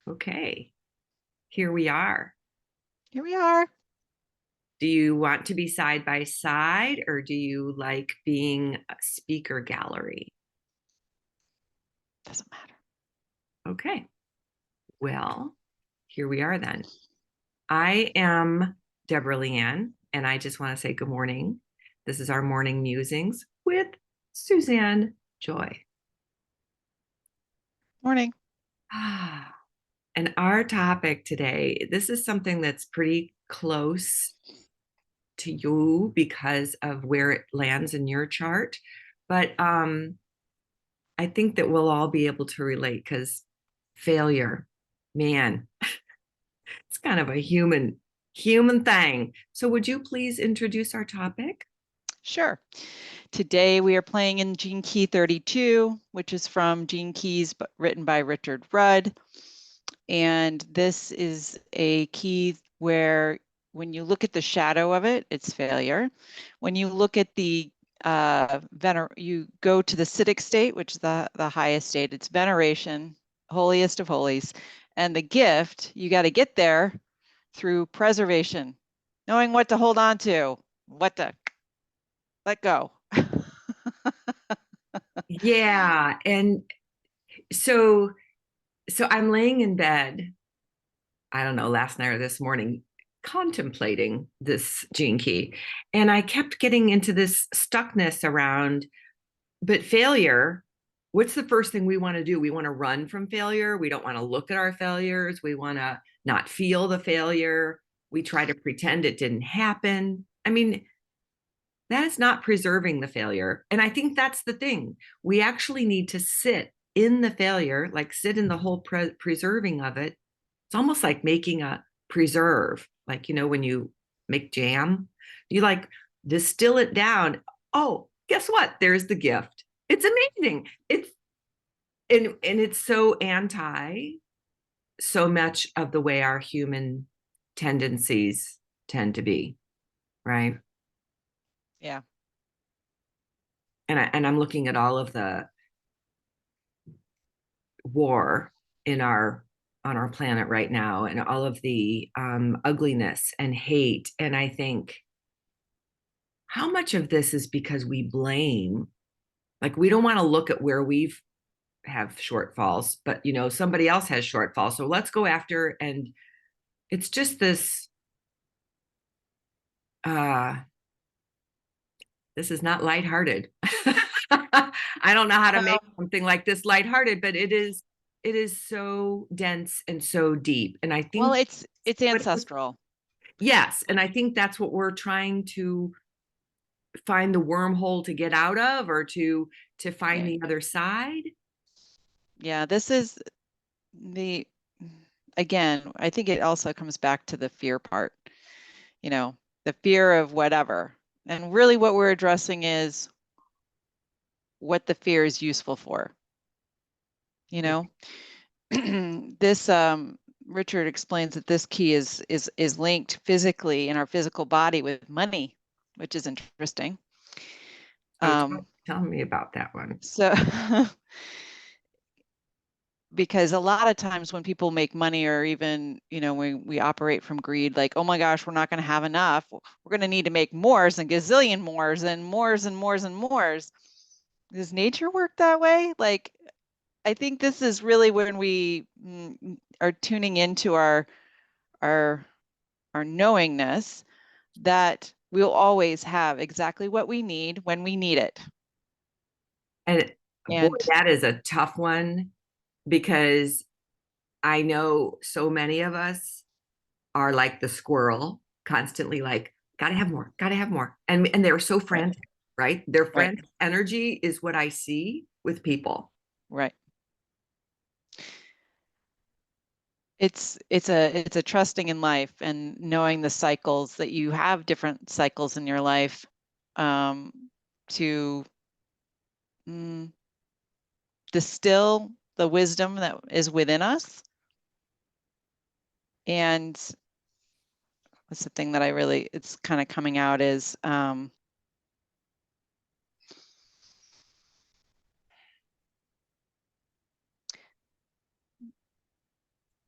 Okay, here we are. Here we are. Do you want to be side by side or do you like being a speaker gallery? Doesn't matter. Okay, well, here we are then. I am Deborah Leanne, and I just want to say good morning. This is our morning musings with Suzanne Joy. Morning. And our topic today, this is something that's pretty close to you because of where it lands in your chart. But I think that we'll all be able to relate because failure, man, it's kind of a human thing. So would you please introduce our topic? Sure. Today we are playing in Gene Key 32, which is from Gene Keys written by Richard Rudd. And this is a key where when you look at the shadow of it, it's failure. When you look at the you go to the Siddhic state, which is the highest state, it's veneration, holiest of holies. And the gift, you got to get there through preservation, knowing what to hold on to, what to let go. Yeah, and so I'm laying in bed, I don't know, last night or this morning, contemplating this gene key. And I kept getting into this stuckness around, but failure, what's the first thing we want to do? We want to run from failure. We don't want to look at our failures. We want to not feel the failure. We try to pretend it didn't happen. I mean, that is not preserving the failure. And I think that's the thing. We actually need to sit in the failure, like sit in the whole preserving of it. It's almost like making a preserve, like, when you make jam, you like distill it down. Oh, guess what? There's the gift. It's amazing. And it's so anti so much of the way our human tendencies tend to be, right? Yeah. And I'm looking at all of the war in our on our planet right now and all of the ugliness and hate. And I think, how much of this is because we blame, like we don't want to look at where we've have shortfalls, but somebody else has shortfalls, so let's go after. And it's just uh this is not lighthearted. I don't know how to make something like this lighthearted, but it is so dense and so deep. And I think, well, it's ancestral. Yes, and I think that's what we're trying to find the wormhole to get out of, or to find the other side. Yeah, this is again, I think it also comes back to the fear part, the fear of whatever. And really what we're addressing is what the fear is useful for. This Richard explains that this key is linked physically in our physical body with money, which is interesting. Tell me about that one. So because a lot of times when people make money, or even, when we operate from greed, like, oh my gosh, we're not going to have enough. We're going to need to make mores and gazillion mores and mores and mores and mores. Does nature work that way? Like, I think this is really when we are tuning into our knowingness that we'll always have exactly what we need when we need it. And boy, that is a tough one, because I know so many of us are like the squirrel, constantly like, gotta have more, gotta have more. And they're so frantic, right? Their frantic energy is what I see with people. Right. It's a trusting in life and knowing the cycles, that you have different cycles in your life, to distill the wisdom that is within us. And what's the thing that it's kind of coming out is,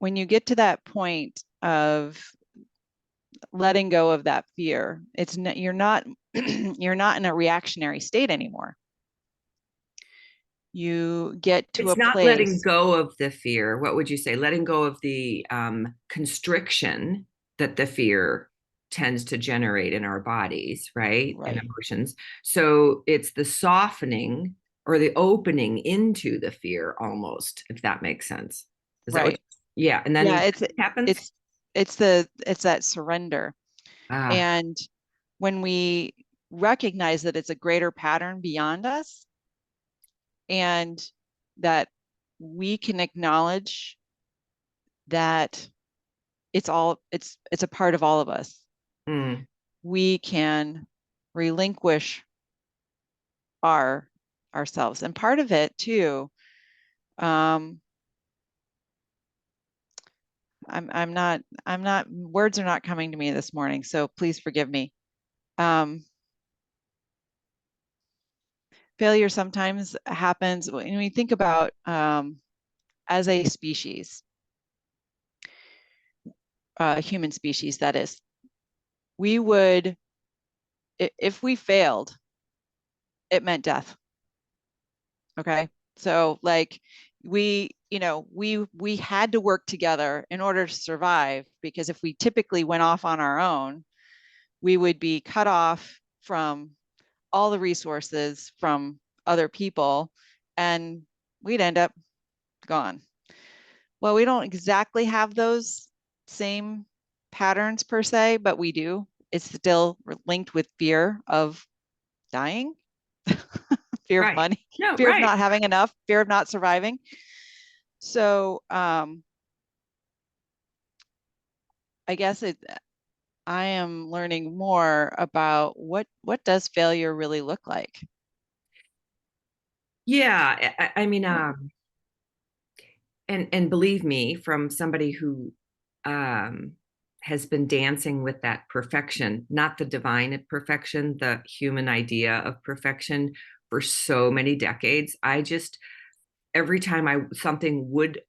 when you get to that point of letting go of that fear, it's you're not you're not in a reactionary state anymore. You get to a It's not letting place, go of the fear. What would you say? Letting go of the constriction that the fear tends to generate in our bodies, right? And right? emotions. So it's the softening or the opening into the fear almost, if that makes sense. Is that what? Right. Yeah. And then Yeah, what happens? it's it's that surrender. Ah, And when we recognize that it's a greater pattern beyond us, and that we can acknowledge that it's a part of all of us, mm, we can relinquish our ourselves. And part of it too, um, I'm not words are not coming to me this morning, so please forgive me. Um, Failure sometimes happens when we think about, as a species, human species, that is, we would, if we failed, it meant death. Okay. So like we had to work together in order to survive, because if we typically went off on our own, we would be cut off from all the resources from other people, and we'd end up gone. Well, we don't exactly have those same patterns per se, but we do. It's still linked with fear of dying, fear of right. money, No, fear of right. not having enough, fear of not surviving. So I guess I am learning more about what does failure really look like. Yeah. I mean, Yeah. and believe me, from somebody who um has been dancing with that perfection, not the divine perfection, the human idea of perfection for so many decades. I just every time I something would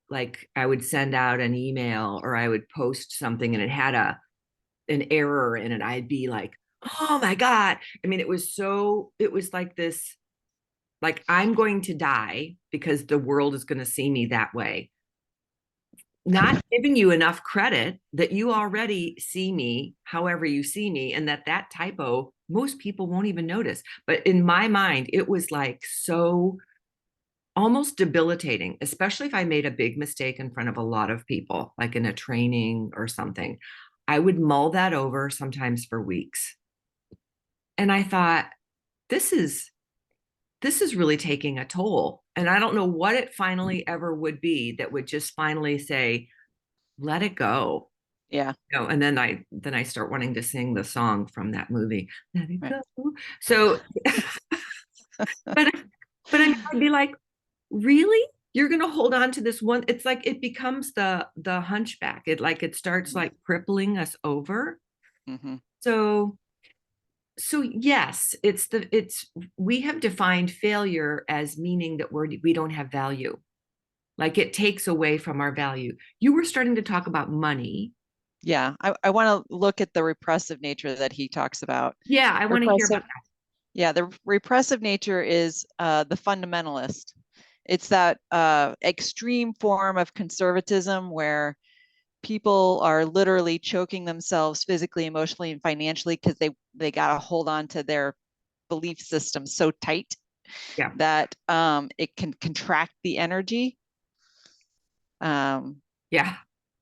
like I would send out an email or I would post something and it had a an error in it, I'd be like, oh my God. I mean, it was like this, like I'm going to die because the world is going to see me that way, not giving you enough credit that you already see me however you see me, and that typo most people won't even notice, but in my mind it was like so almost debilitating, especially if I made a big mistake in front of a lot of people, like in a training or something. I would mull that over sometimes for weeks, and I thought, this is this is really taking a toll, and I don't know what it finally ever would be that would just finally say, let it go. Yeah. No, and then I start wanting to sing the song from that movie, Let It Right. Go. So, but but I mean, I'd be like, really? You're gonna hold on to this one? It's like it becomes the hunchback. It like it starts like crippling us over. Mm-hmm. So so yes, it's we have defined failure as meaning that we don't have value. Like it takes away from our value. You were starting to talk about money. Yeah. I want to look at the repressive nature that he talks about. Yeah, I want to hear about Repressive, yeah, the repressive nature is the fundamentalist. It's that extreme form of conservatism where people are literally choking themselves physically, emotionally, and financially because they got to hold on to their belief system so tight that. Yeah. that it can contract the energy. Um, Yeah.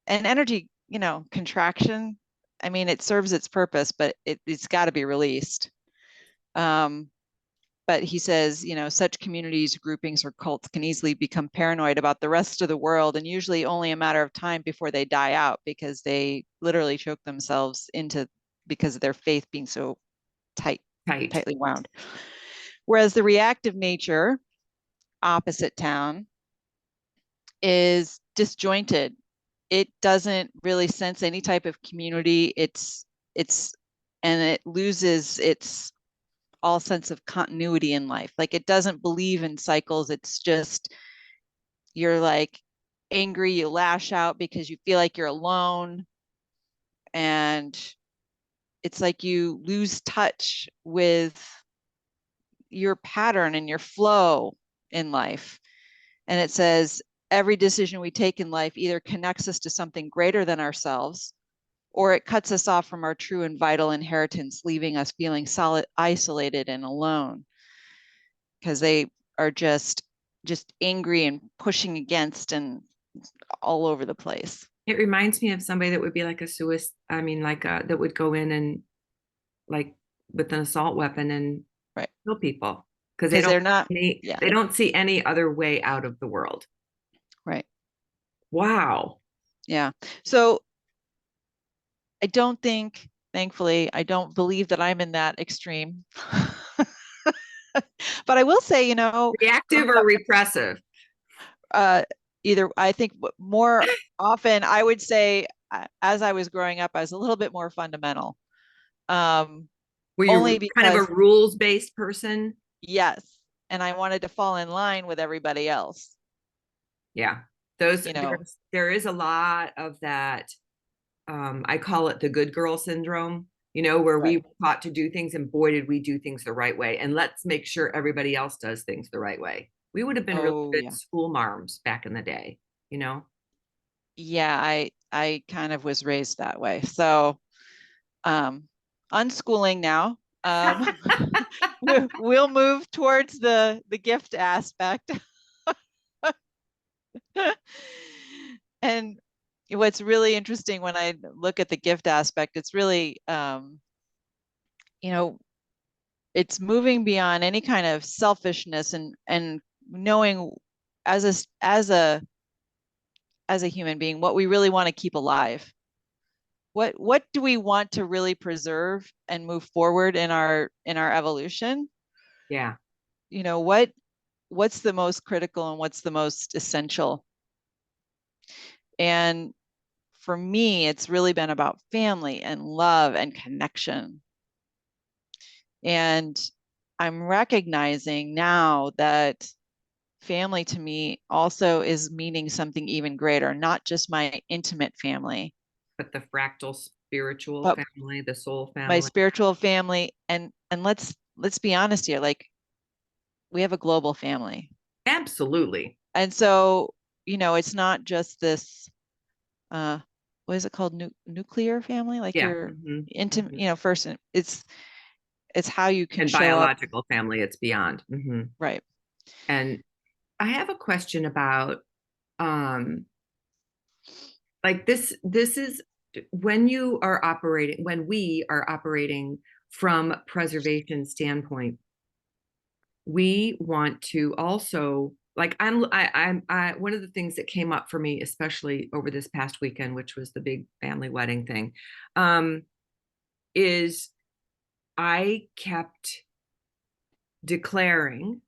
and energy, contraction, I mean, it serves its purpose, but it's got to be released. Um, but he says, such communities, groupings, or cults can easily become paranoid about the rest of the world, and usually only a matter of time before they die out because they literally choke themselves into because of their faith being so tight, Tight. tightly wound. Whereas the reactive nature, opposite town, is disjointed. It doesn't really sense any type of community. It's and it loses its all sense of continuity in life. Like it doesn't believe in cycles. It's just you're like angry, you lash out because you feel like you're alone. And it's like you lose touch with your pattern and your flow in life. And it says every decision we take in life either connects us to something greater than ourselves, or it cuts us off from our true and vital inheritance, leaving us feeling solid, isolated and alone, because they are just angry and pushing against and all over the place. It reminds me of somebody that would be like a suicide. I mean, like that would go in and like with an assault weapon and Right. kill people because Because they're not, yeah, they don't see any other way out of the world. right. Wow. Yeah. So I don't think, thankfully, I don't believe that I'm in that extreme. But I will say, Reactive or repressive? uh, either I think more often I would say as I was growing up, I was a little bit more fundamental. Um, Were only you kind of a because, rules-based person? yes, and I wanted to fall in line with everybody else. Yeah. Those You know, there is a lot of that. I call it the good girl syndrome, where we right. were taught to do things and boy, did we do things the right way. And let's make sure everybody else does things the right way. We would have been really Oh good yeah. school marms back in the day, you know? Yeah, I kind of was raised that way. So um unschooling now. We'll move towards the gift aspect. And what's really interesting when I look at the gift aspect, it's really you know, it's moving beyond any kind of selfishness and knowing as a human being what we really want to keep alive. What do we want to really preserve and move forward in our evolution? Yeah. What's the most critical and what's the most essential? And for me, it's really been about family and love and connection. And I'm recognizing now that family to me also is meaning something even greater, not just my intimate family, But the fractal spiritual but family, the soul my family. spiritual family. And let's be honest here, like we have a global family. Absolutely. And so, it's not just this uh what is it called? Nuclear family, like Yeah. your Hmm. intimate, Hmm. first it's how you can And show up. biological family, it's beyond. Hmm. Right. And I have a question about um like this is when we are operating from preservation standpoint, we want to also like I'm one of the things that came up for me, especially over this past weekend, which was the big family wedding thing, um, is I kept declaring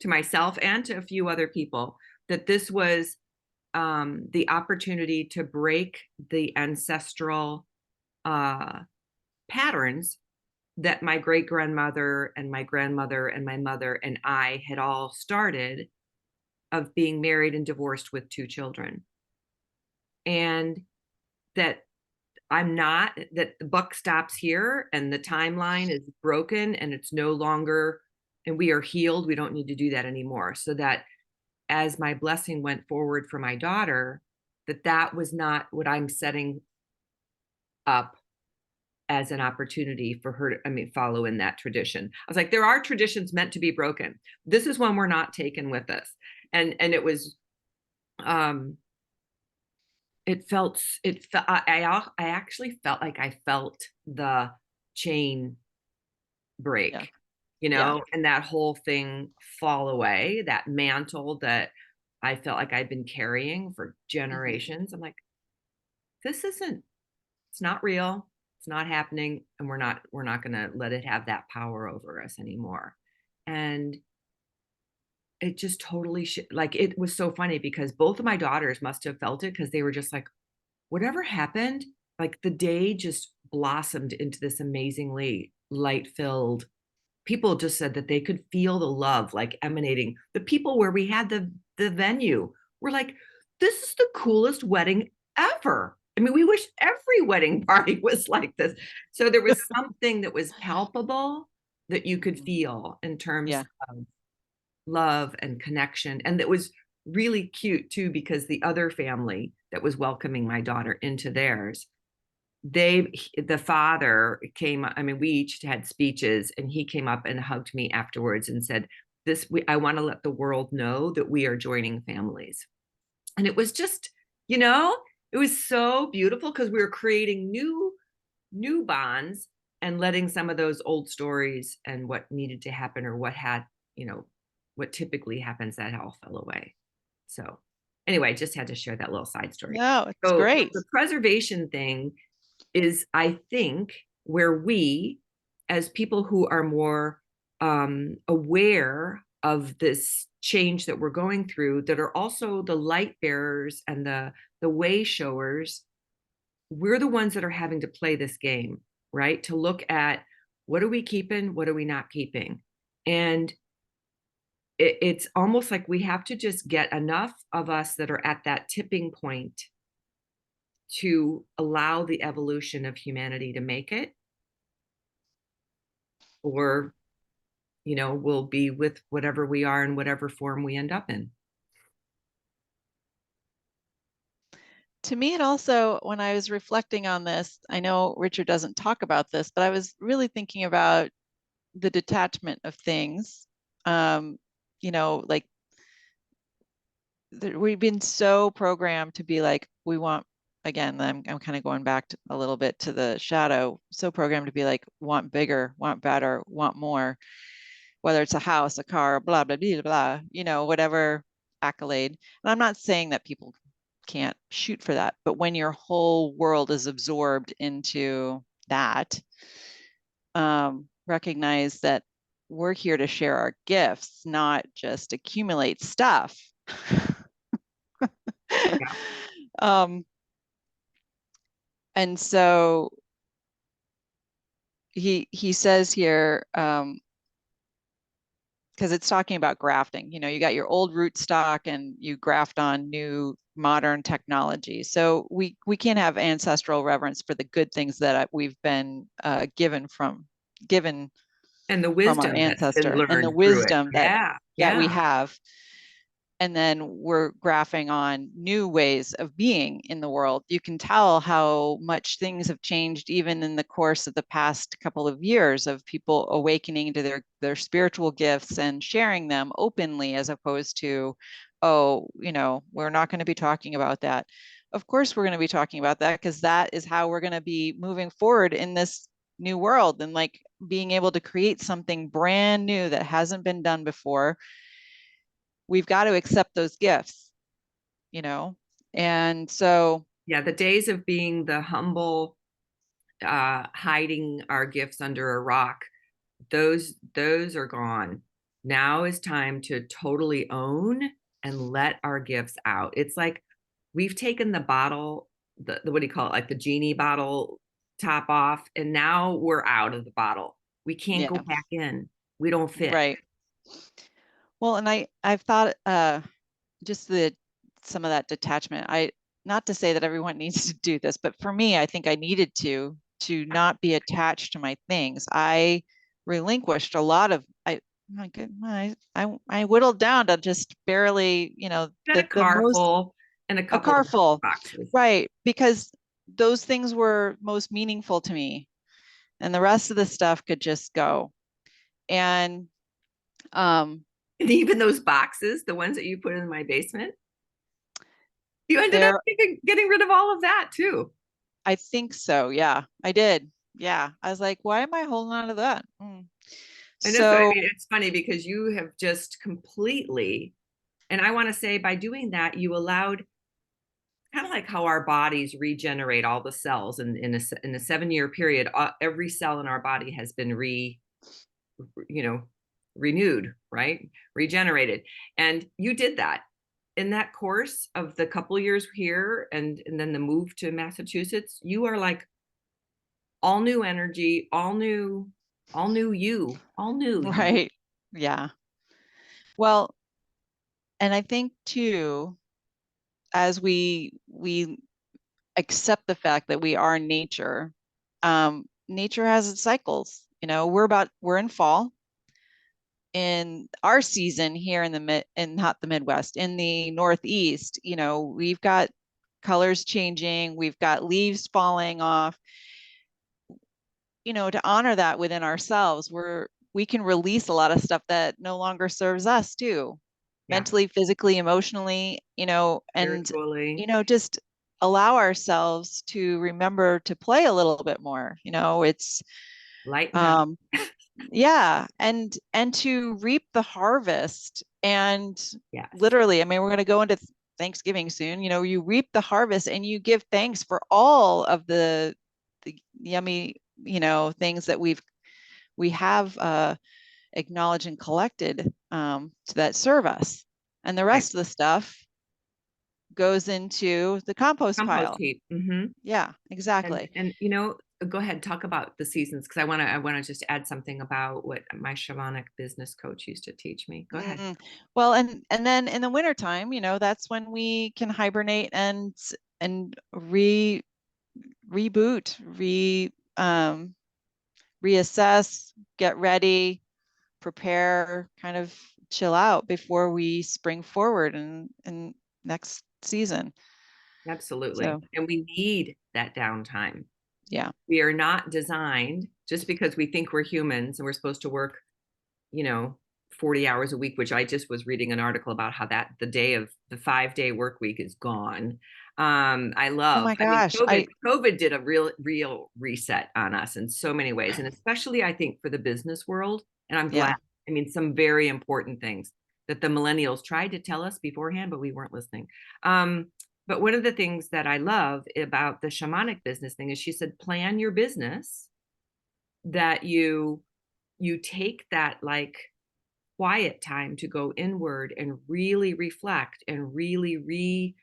to myself and to a few other people that this was the opportunity to break the ancestral uh, patterns that my great grandmother and my grandmother and my mother and I had all started of being married and divorced with two children. And that that the buck stops here and the timeline is broken and it's no longer, and we are healed. We don't need to do that anymore. So that as my blessing went forward for my daughter, that was not what I'm setting up as an opportunity for her to, I mean, follow in that tradition. I was like, there are traditions meant to be broken. This is one we're not taking with us. And it was, um, I actually felt like I felt the chain Yeah. break, Yeah. and that whole thing fall away, that mantle that I felt like I'd been carrying for Hmm. generations. I'm like, this isn't, it's not real. It's not happening. And we're not going to let it have that power over us anymore. And it just totally like, it was so funny because both of my daughters must have felt it because they were just like, whatever happened, like the day just blossomed into this amazingly light filled. People just said that they could feel the love like emanating. The people where we had the venue were like, this is the coolest wedding ever. I mean, we wish every wedding party was like this. So there was something that was palpable that you could Mhm. feel in terms Yeah. of love and connection. And that was really cute too, because the other family that was welcoming my daughter into theirs, the father came, I mean, we each had speeches, and he came up and hugged me afterwards and said, I want to let the world know that we are joining families. And it was just, you know, it was so beautiful because we were creating new bonds and letting some of those old stories and what needed to happen or what had, you know, what typically happens, that all fell away. So anyway, I just had to share that little side story. No, it's So great. the preservation thing is, I think, where we, as people who are more aware of this change that we're going through, that are also the light bearers and the way showers, we're the ones that are having to play this game, right? To look at, what are we keeping, what are we not keeping, and it's almost like we have to just get enough of us that are at that tipping point to allow the evolution of humanity to make it, or we'll be with whatever we are in whatever form we end up in. To me, it also, when I was reflecting on this, I know Richard doesn't talk about this, but I was really thinking about the detachment of things. Um, like we've been so programmed to be like, we want, again, I'm kind of going back a little bit to the shadow, so programmed to be like, want bigger, want better, want more, whether it's a house, a car, blah, blah, blah, blah, whatever accolade. And I'm not saying that people can't shoot for that, but when your whole world is absorbed into that, recognize that we're here to share our gifts, not just accumulate stuff. Yeah. um, and so he says here, because it's talking about grafting, you got your old rootstock and you graft on new modern technology. So we can't have ancestral reverence for the good things that we've been given And the from our wisdom that's been ancestor, and the learned through it. wisdom that Yeah, we yeah. have. And then we're graphing on new ways of being in the world. You can tell how much things have changed even in the course of the past couple of years, of people awakening to their spiritual gifts and sharing them openly, as opposed to, oh, we're not going to be talking about that. Of course we're going to be talking about that, because that is how we're going to be moving forward in this new world, and like being able to create something brand new that hasn't been done before. We've got to accept those gifts, you know? And so, Yeah, the days of being the humble, hiding our gifts under a rock, those are gone. Now is time to totally own and let our gifts out. It's like we've taken the bottle, the what do you call it, like the genie bottle top off, and now we're out of the bottle. We can't go yeah, back in. We don't fit. right. Well, and I've thought just some of that detachment. Not to say that everyone needs to do this, but for me, I think I needed to not be attached to my things. I relinquished a lot of my goodness, I whittled down to just barely, Got a the car most, full and a a couple car of full, boxes. right? Because those things were most meaningful to me, and the rest of the stuff could just go. And um, And even those boxes, the ones that you put in my basement, you ended up there, getting rid of all of that too. I think so. Yeah, I did. Yeah, I was like, why am I holding on to that? And that's, I So mean, it's funny because you have just completely, and I want to say by doing that, you allowed, kind of like how our bodies regenerate all the cells in a 7 year period, every cell in our body has been you know, renewed, right? Regenerated. And you did that in that course of the couple years here, and then the move to Massachusetts. You are like all new energy, all new you, all new you. right, yeah. Well, and I think too, as we accept the fact that we are nature, nature has its cycles. We're in fall. In our season here in not the Midwest, in the Northeast, we've got colors changing, we've got leaves falling off. To honor that within ourselves, we can release a lot of stuff that no longer serves us too, Yeah. mentally, physically, emotionally, and Spiritually, just allow ourselves to remember to play a little bit more. It's lighten up. um yeah, and to reap the harvest. And Yes. literally, I mean, we're going to go into Thanksgiving soon. You reap the harvest and you give thanks for all of the yummy, things that we have acknowledged and collected, that serve us. And the Right. rest of the stuff goes into the compost Compost pile. heap. Hmm. Yeah, And exactly. go ahead, talk about the seasons because I want to just add something about what my shamanic business coach used to teach me. Go ahead. Well, and then in the wintertime, that's when we can hibernate and reboot, reassess, get ready, prepare, kind of chill out before we spring forward and next season. Absolutely. So And we need that downtime. yeah. We are not designed just because we think we're humans and we're supposed to work, you know, 40 hours a week, which I just was reading an article about how that the day of the 5 day work week is gone. Oh my I mean, gosh. COVID did a real reset on us in so many ways. And especially I think for the business world. And I'm glad, Yeah. I mean, some very important things that the millennials tried to tell us beforehand, but we weren't listening. But one of the things that I love about the shamanic business thing is she said, plan your business that you take that like quiet time to go inward and really reflect and really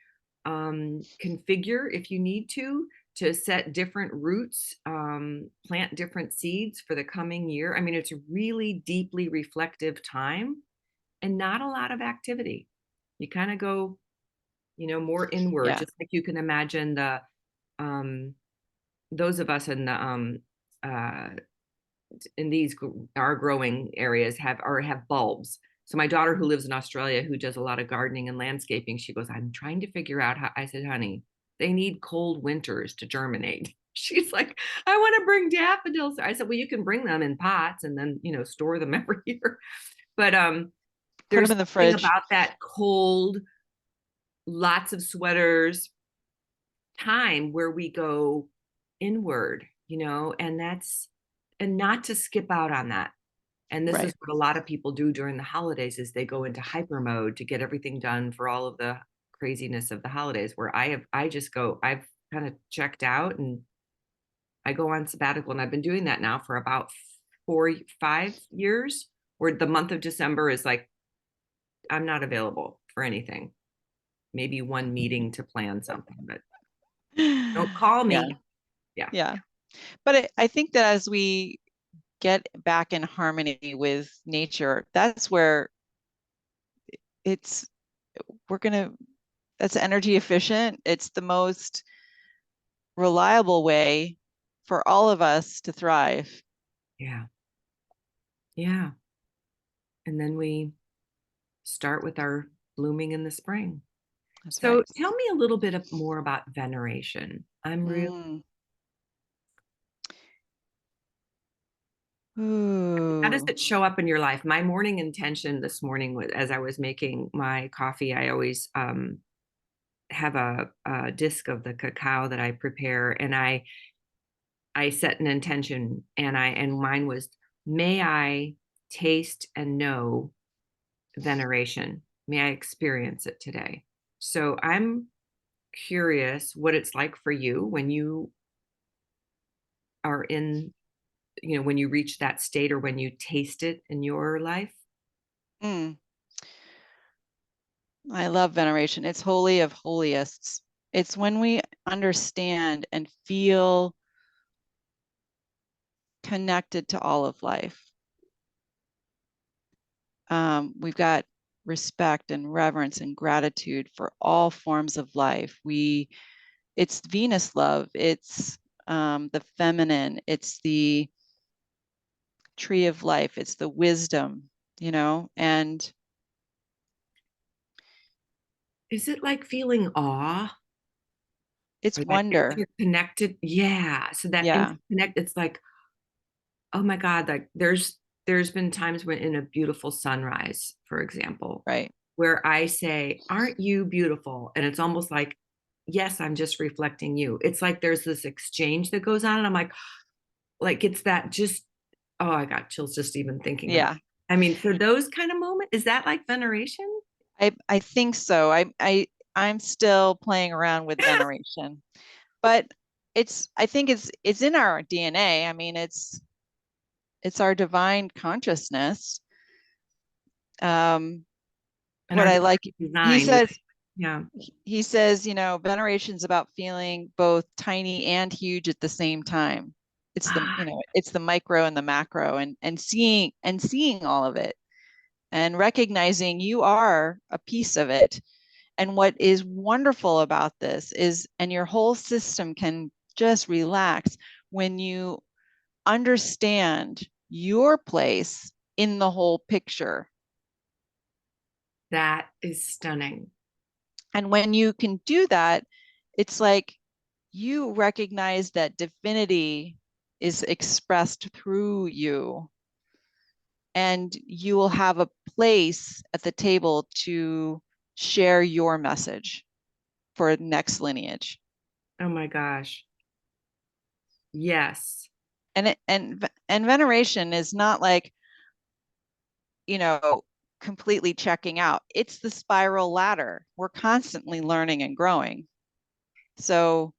configure if you need to set different roots, plant different seeds for the coming year. I mean, it's a really deeply reflective time and not a lot of activity. You kind of go, more inward, Yeah. just like you can imagine um, those of us uh, in these our growing areas have bulbs. So my daughter who lives in Australia, who does a lot of gardening and landscaping, she goes, I'm trying to figure out how. I said, honey, they need cold winters to germinate. She's like, I want to bring daffodils. I said, well, you can bring them in pots and then, store them every year. But Put them there's in the something fridge. about that cold, lots of sweaters time where we go inward, and not to skip out on that. And this is Right. what a lot of people do during the holidays is they go into hyper mode to get everything done for all of the craziness of the holidays where I've kind of checked out and I go on sabbatical and I've been doing that now for about 5 years where the month of December is like, I'm not available for anything. Maybe one meeting to plan something, but don't call Yeah. me. Yeah. Yeah. But I think that as we get back in harmony with nature, that's where it's we're gonna that's energy efficient. It's the most reliable way for all of us to thrive. Yeah. Yeah. And then we start with our blooming in the spring. That's So right. tell me a little bit more about veneration. I'm real. Mm. How does Ooh. it show up in your life? My morning intention this morning was as I was making my coffee, I always have a disc of the cacao that I prepare, and I set an intention, and mine was, may I taste and know veneration. May I experience it today. So I'm curious what it's like for you when you are when you reach that state or when you taste it in your life. Mm. I love veneration. It's holy of holiest. It's when we understand and feel connected to all of life. We've got respect and reverence and gratitude for all forms of life. It's Venus love, it's the feminine, it's the tree of life, it's the wisdom, and Is it like feeling awe it's or that wonder. interconnected? Yeah. So that Yeah, interconnect, it's like, oh my God, like there's been times when in a beautiful sunrise, for example, right. where I say, aren't you beautiful? And it's almost like, yes, I'm just reflecting you. It's like there's this exchange that goes on. And I'm like it's that just, oh, I got chills just even thinking about Yeah, it. I mean, for those kind of moments, is that like veneration? I think so. I'm still playing around with veneration, but I think it's in our DNA. I mean, it's our divine consciousness. Um, And what our I like, he design, says, yeah. he says, veneration's about feeling both tiny and huge at the same time. It's the micro and the macro, and seeing all of it and recognizing you are a piece of it. And what is wonderful about this is, and your whole system can just relax when you understand your place in the whole picture. That is stunning. And when you can do that, it's like you recognize that divinity is expressed through you, and you will have a place at the table to share your message for next lineage. Oh my gosh. Yes. And veneration is not like, you know completely checking out. It's the spiral ladder. We're constantly learning and growing. So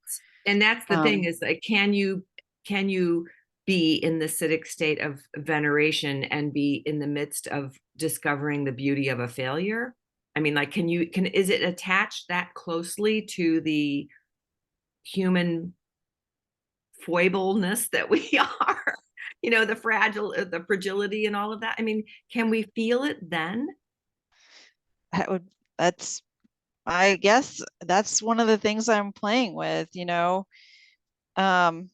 And that's the thing um is like, can you be in the citic state of veneration and be in the midst of discovering the beauty of a failure? I mean, like, is it attached that closely to the human foibleness that we are? The the fragility and all of that. I mean, can we feel it then? that would that's I guess that's one of the things I'm playing with. um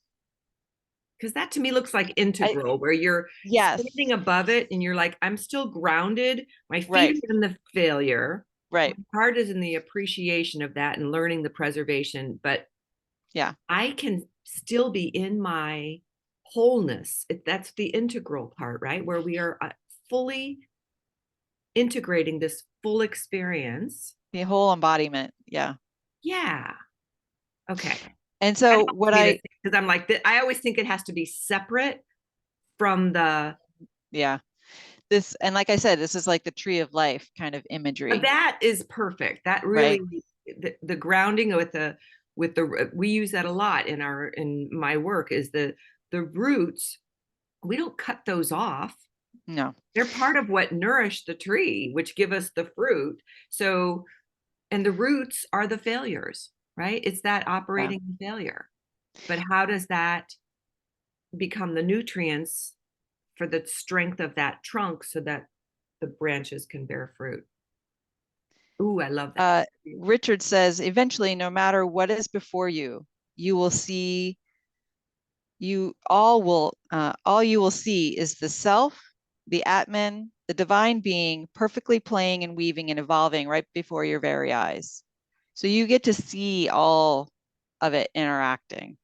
Because that to me looks like I integral, where you're Yes. standing above it and you're like, I'm still grounded. My feet Right. are in the failure. My Right. heart is in the appreciation of that and learning the preservation, but Yeah. I can still be in my wholeness. That's the integral part, right? Where we are fully integrating this full experience. The whole embodiment. Yeah. Yeah. Okay. And That so helps what me to I think because I'm like, I always think it has to be separate from the. Yeah, this, and like I said, this is like the tree of life kind of imagery, That is perfect. That really, right? the grounding with the we use that a lot in my work is the roots. We don't cut those off. No. They're part of what nourish the tree, which give us the fruit. So, and the roots are the failures, right? It's that Yeah. operating failure. But how does that become the nutrients for the strength of that trunk so that the branches can bear fruit? Ooh, I love that. uh Richard says, eventually, no matter what is before you, you will see all you will see is the self, the Atman, the divine being, perfectly playing and weaving and evolving right before your very eyes. So you get to see all of it interacting.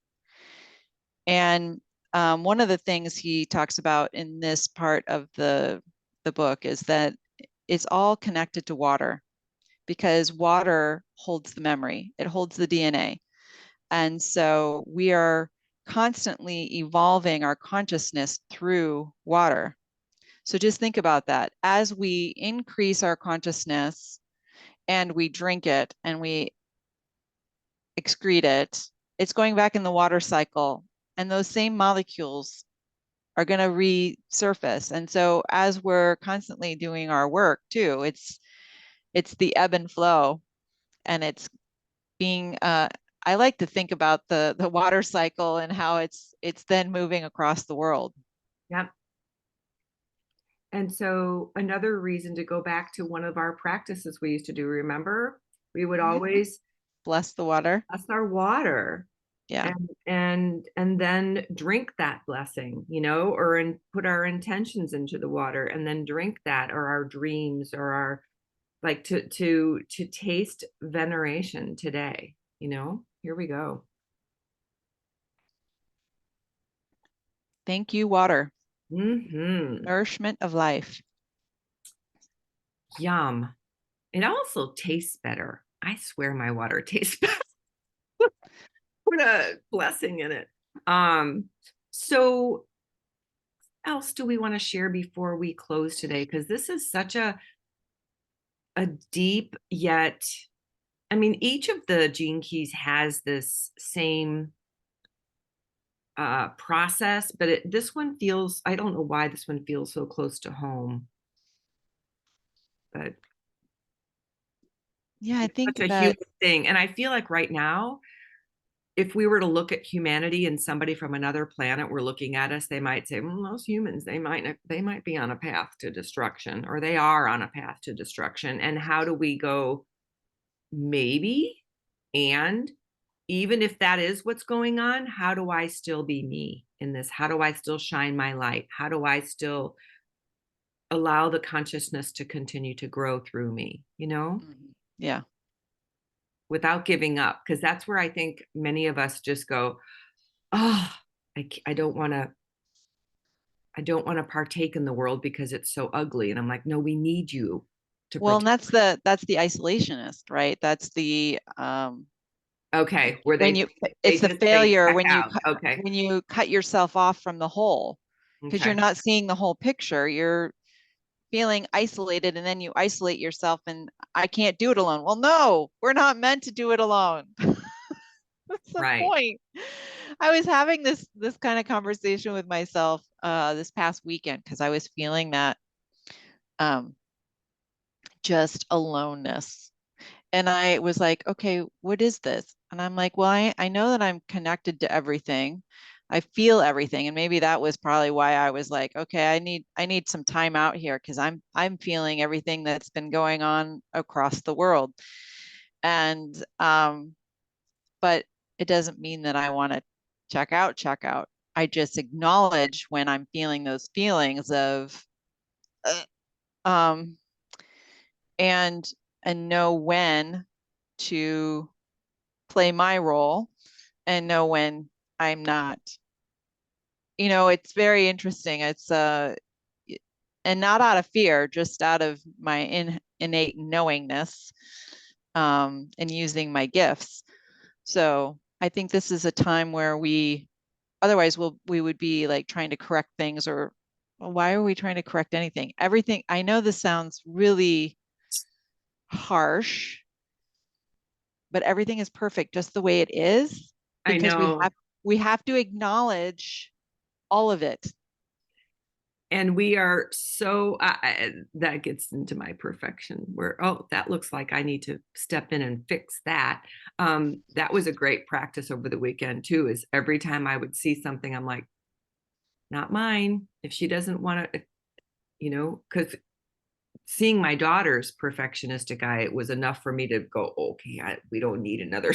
And one of the things he talks about in this part of the book is that it's all connected to water, because water holds the memory, it holds the DNA. And so we are constantly evolving our consciousness through water. So just think about that. As we increase our consciousness and we drink it and we excrete it, it's going back in the water cycle. And those same molecules are going to resurface. And so as we're constantly doing our work too, it's the ebb and flow, and it's being I like to think about the water cycle and how it's then moving across the world. Yep. And so another reason to go back to one of our practices we used to do, remember? We would Mhm. always Bless the water. bless our water Yeah. and then drink that blessing, or put our intentions into the water and then drink that, or our dreams, or our, like, to taste veneration today. Here we go. Thank you, water. Hmm. Nourishment of life. Yum. It also tastes better. I swear my water tastes better. Put a blessing in it. So else do we want to share before we close today? Because this is such a deep, yet, I mean, each of the gene keys has this same process, but this one feels, I don't know why this one feels so close to home, but Yeah, I it's think such a huge that, thing. And I feel like right now, if we were to look at humanity and somebody from another planet were looking at us, they might say, those humans, they might be on a path to destruction, or they are on a path to destruction. And how do we go, maybe, and even if that is what's going on, how do I still be me in this? How do I still shine my light? How do I still allow the consciousness to continue to grow through me, yeah. without giving up? Because that's where I think many of us just go, oh, I don't want to. I don't want to partake in the world because it's so ugly. And I'm like, no, we need you to Well, and protect. that's the isolationist, right? That's the Okay, where when they you they it's the just say failure check out. Okay, when you cut yourself off from the whole because you're okay, not seeing the whole picture. You're feeling isolated and then you isolate yourself and I can't do it alone. Well, no, we're not meant to do it alone. That's the right. point. I was having this kind of conversation with myself this past weekend because I was feeling that um, just aloneness. And I was like, okay, what is this? And I'm like, well, I know that I'm connected to everything. I feel everything. And maybe that was probably why I was like, okay, I need some time out here because I'm feeling everything that's been going on across the world. And but it doesn't mean that I want to check out. I just acknowledge when I'm feeling those feelings of uh, um and know when to play my role and know when I'm not. It's very interesting. It's and not out of fear, just out of my innate knowingness and using my gifts. So I think this is a time where otherwise we would be like trying to correct things or well, why are we trying to correct anything? Everything, I know this sounds really harsh, but everything is perfect just the way it is I because know. we have to acknowledge all of it. And we are so, that gets into my perfection where, oh, that looks like I need to step in and fix that. That was a great practice over the weekend too, is every time I would see something, I'm like, not mine. If she doesn't want to, because seeing my daughter's perfectionistic eye, it was enough for me to go, okay, we don't need another.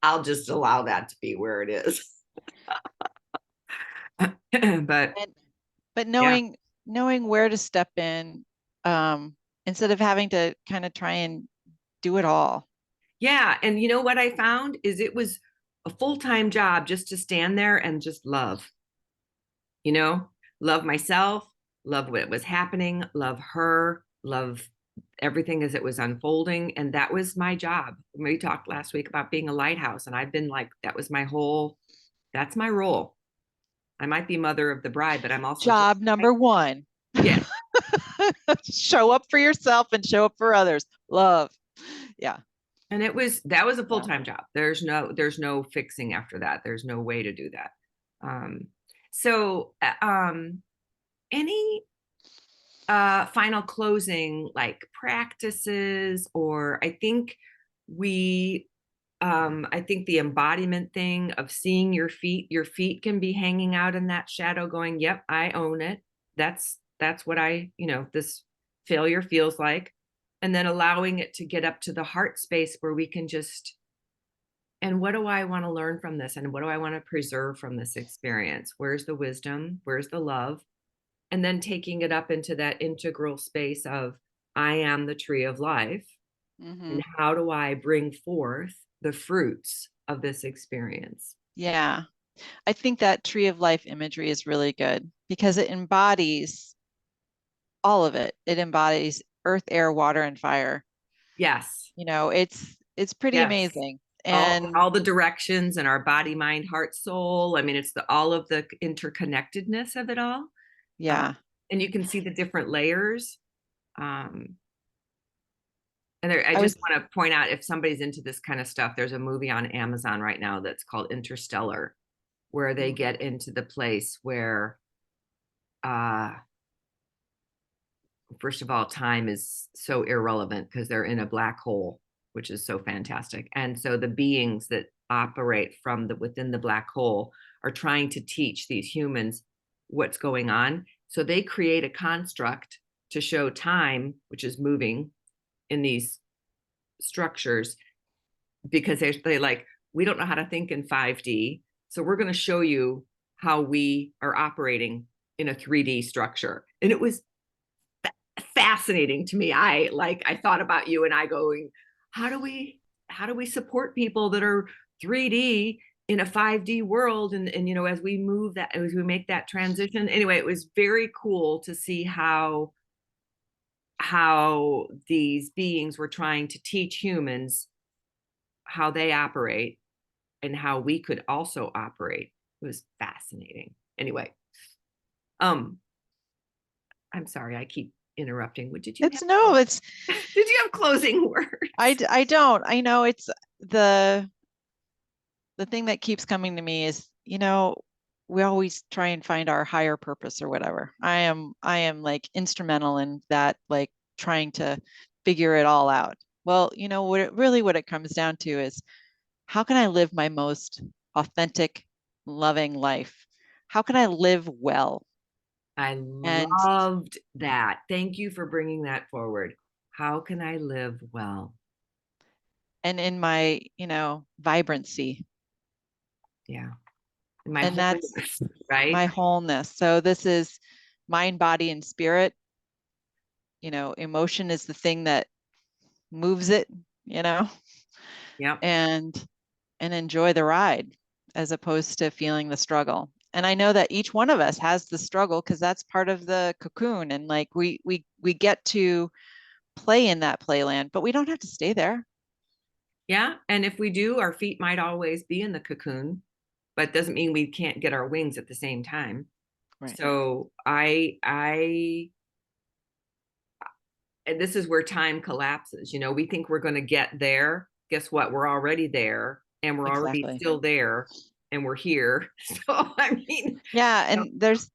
I'll just allow that to be where it is. But And but yeah, knowing where to step in um, instead of having to kind of try and do it all. yeah. And you know what I found is it was a full-time job just to stand there and just love, you know, love myself, love what was happening, love her, love everything as it was unfolding. And that was my job. We talked last week about being a lighthouse, and I've been like, that's my role. I might be mother of the bride, but I'm also just Job number one. yeah. Show up for yourself and show up for others. Love. Yeah. And that was a Yeah. full-time job. There's no fixing after that. There's no way to do that. Um, so any final closing like practices, or we I think the embodiment thing of seeing your feet can be hanging out in that shadow going, yep, I own it. That's that's what this failure feels like. And then allowing it to get up to the heart space where we can just, and what do I want to learn from this? And what do I want to preserve from this experience? Where's the wisdom? Where's the love? And then taking it up into that integral space of, I am the tree of life. Mm-hmm. And how do I bring forth the fruits of this experience? Yeah. I think that tree of life imagery is really good because it embodies all of it. It embodies earth, air, water, and fire. Yes. It's pretty Yes. amazing. all And all the directions and our body, mind, heart, soul. I mean, it's all of the interconnectedness of it all. uh, yeah, and you can see the different layers. um, and I I was just want to point out, if somebody's into this kind of stuff, there's a movie on Amazon right now that's called Interstellar, where they get into the place where uh, first of all, time is so irrelevant because they're in a black hole, which is so fantastic. And so the beings that operate from within the black hole are trying to teach these humans what's going on. So they create a construct to show time, which is moving in these structures, because they like, we don't know how to think in 5D. So we're going to show you how we are operating in a 3D structure. And it was fascinating to me. I thought about you and I going, how do we support people that are 3D in a 5D world? And as we move that, as we make that transition. Anyway, it was very cool to see how these beings were trying to teach humans how they operate and how we could also operate. It was fascinating. Anyway, um, I'm sorry, I keep interrupting. What did you it's no, it's have? Did you have closing words? I don't. I know it's the thing that keeps coming to me is, we always try and find our higher purpose or whatever. I am like instrumental in that, like trying to figure it all out. Well, what it comes down to is, how can I live my most authentic, loving life? How can I live well? I And loved that. Thank you for bringing that forward. How can I live well? in my, vibrancy. Yeah. My And that's holiness, right? my wholeness. So this is mind, body, and spirit. Emotion is the thing that moves it, you know, Yep. and enjoy the ride as opposed to feeling the struggle. And I know that each one of us has the struggle because that's part of the cocoon. And like we get to play in that playland, but we don't have to stay there. Yeah. And if we do, our feet might always be in the cocoon, but it doesn't mean we can't get our wings at the same time. Right. So and this is where time collapses. We think we're going to get there. Guess what? We're already there, and we're already Exactly. still there, and we're here. So, I mean, Yeah, and there's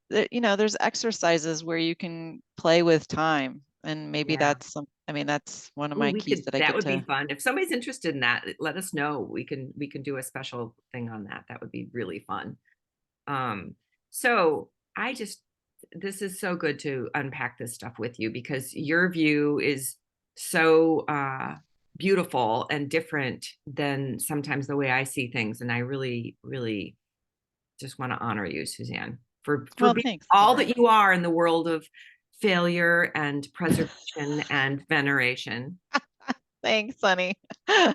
exercises where you can play with time, and maybe yeah. that's one of Ooh, my keys that I that get would be to. fun. If somebody's interested in that, let us know. We can do a special thing on that. That would be really fun. Um, so I just this is so good to unpack this stuff with you, because your view is so beautiful and different than sometimes the way I see things. And I really, really just want to honor you, Susanne, for Well, being thanks, all Deborah. that you are in the world of failure and preservation and veneration. Thanks, honey. And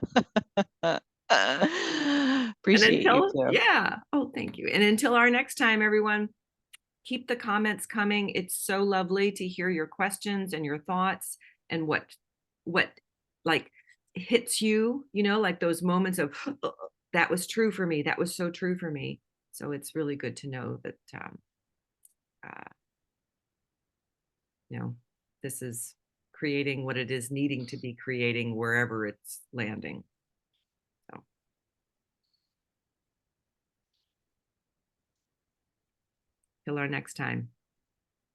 Appreciate you until, too. yeah, oh, thank you. And until our next time, everyone, keep the comments coming. It's so lovely to hear your questions and your thoughts, and what like hits you, like those moments of, oh, that was true for me. That was so true for me. So it's really good to know that uh, you know, this is creating what it is needing to be creating wherever it's landing. So till our next time.